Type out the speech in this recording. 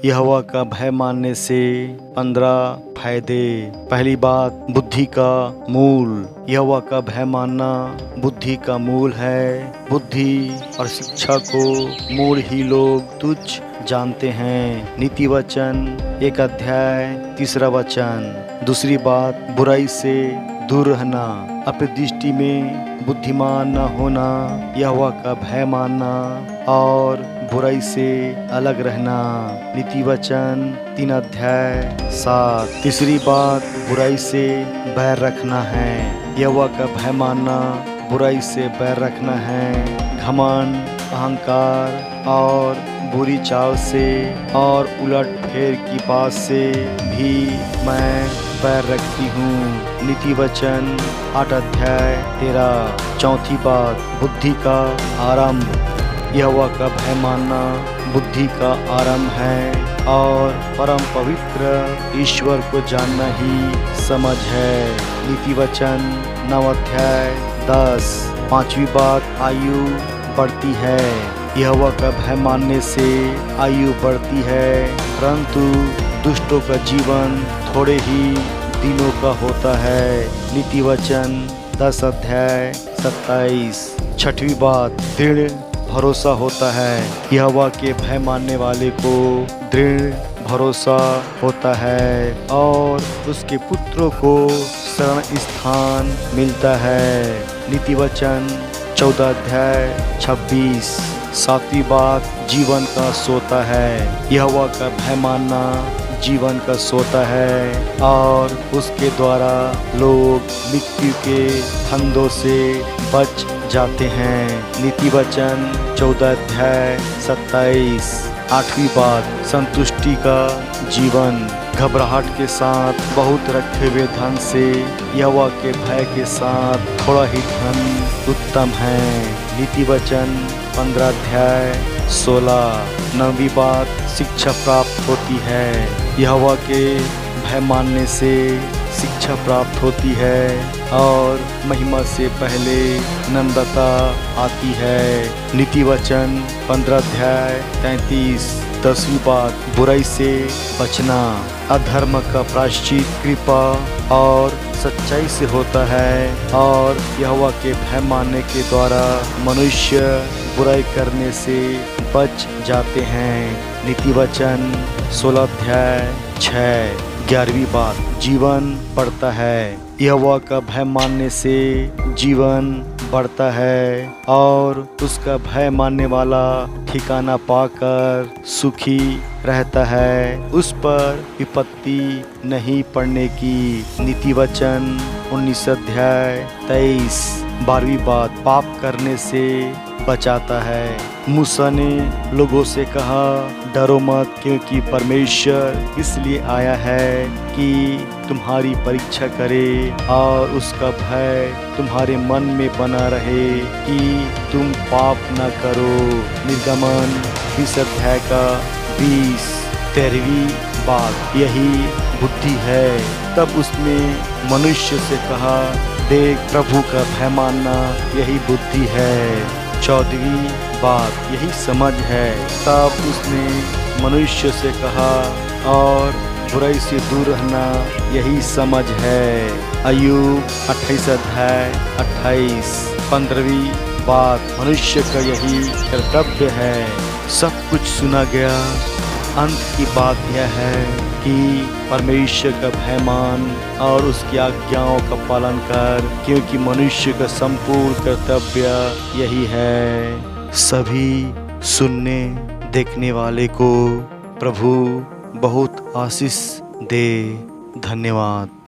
यहोवा का भय मानने से 15 फायदे। पहली बात, बुद्धि का मूल। यहोवा का भय मानना बुद्धि का मूल है। बुद्धि और शिक्षा को मूल ही लोग तुच्छ जानते हैं। नीति वचन 1 अध्याय 3 वचन। दूसरी बात, बुराई से दूर रहना। अपनी दृष्टि में बुद्धिमान न होना, यहोवा का भय मानना और बुराई से अलग रहना। नीति वचन 3 अध्याय 7। तीसरी बात, बुराई से बैर रखना है। यहोवा का भय मानना बुराई से बैर रखना है। घमंड, अहंकार और बुरी चाल से और उलट फेर की बात से भी मैं बैर रखती हूँ। नीति वचन 8 अध्याय 13। चौथी बात, बुद्धि का आरंभ। यहोवा का भय मानना बुद्धि का आरंभ है और परम पवित्र ईश्वर को जानना ही समझ है। नीति वचन 9 अध्याय 10। पांचवी बात, आयु बढ़ती है। यहोवा का भय मानने से आयु बढ़ती है, परंतु दुष्टों का जीवन थोड़े ही दिनों का होता है। नीति वचन 10 अध्याय 27। छठवीं बात, दृढ़ भरोसा होता है। यहोवा के भय मानने वाले को दृढ़ भरोसा होता है और उसके पुत्रों को शरण स्थान मिलता है। नीति वचन 14 अध्याय 26। सातवीं बात, जीवन का सोता है। यहोवा का भय मानना जीवन का सोता है और उसके द्वारा लोग मृत्यु के फंदों से बच जाते हैं। नीति वचन 14 अध्याय 27। आठवीं बात, संतुष्टि का जीवन। घबराहट के साथ बहुत रखे हुए धन से यहोवा के भय के साथ थोड़ा ही धन उत्तम है। नीति वचन 15 अध्याय 16। नौवीं बात, शिक्षा प्राप्त होती है। यहोवा के भय मानने से शिक्षा प्राप्त होती है और महिमा से पहले नम्रता आती है। नीति वचन 15 अध्याय 33। 10वीं बात, बुराई से बचना। अधर्म का प्रायश्चित कृपा और सच्चाई से होता है और यहोवा के भय मानने के द्वारा मनुष्य बुराई करने से बच जाते हैं। नीति वचन 16 अध्याय 6। 11वीं बात, जीवन बढ़ता है। यहोवा का भय मानने से जीवन बढ़ता है और उसका भय मानने वाला ठिकाना पाकर सुखी रहता है। उस पर विपत्ति नहीं पड़ने की। नीति वचन 19 अध्याय 23। 12वीं बात, पाप करने से बचाता है। मूसा ने लोगों से कहा, डरो मत, क्योंकि परमेश्वर इसलिए आया है कि तुम्हारी परीक्षा करे और उसका भय तुम्हारे मन में बना रहे कि तुम पाप न करो। निर्गमन 20 अध्याय का 20। 13वीं बात, यही बुद्धि है। तब उसने मनुष्य से कहा, देख, प्रभु का भय मानना यही बुद्धि है। 14वीं बात, यही समझ है। तब उसने मनुष्य से कहा, और बुराई से दूर रहना यही समझ है। अय्यूब 28 अध्याय 28। 15वीं बात, मनुष्य का यही कर्तव्य है। सब कुछ सुना गया, अंत की बात यह है कि परमेश्वर का भय मान और उसकी आज्ञाओं का पालन कर, क्योंकि मनुष्य का संपूर्ण कर्तव्य यही है। सभी सुनने देखने वाले को प्रभु बहुत आशीष दे। धन्यवाद।